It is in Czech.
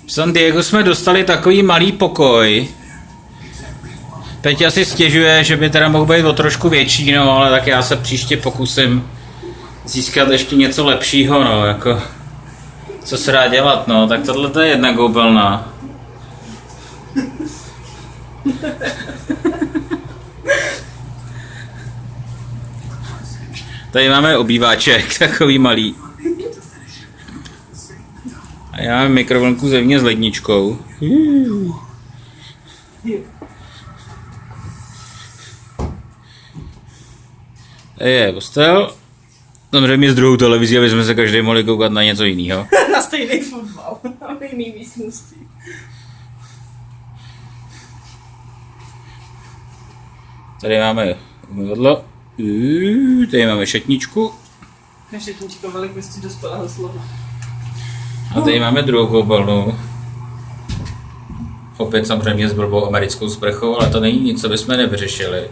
V San Diego jsme dostali takový malý pokoj. Peťa si stěžuje, že by teda mohl být o trošku větší, no, ale tak já se příště pokusím získat ještě něco lepšího, no, jako... Co se dá dělat, no, tak tohle to je jedna koupelna. Tady máme obýváček, takový malý. A já mám mikrovlnku zevně s ledničkou. Tady je postel. Samozřejmě s druhou televizí, aby jsme se každý mohli koukat na něco jiného. Na stejný fotbal, na stejný místnosti. Tady máme umyvadlo. Tady máme šatničku. Šatničko velikosti dospělého slova. A tady máme druhou koupelnu. Opět samozřejmě s blbou americkou sprchou, ale to není nic, co bychom nevyřešili.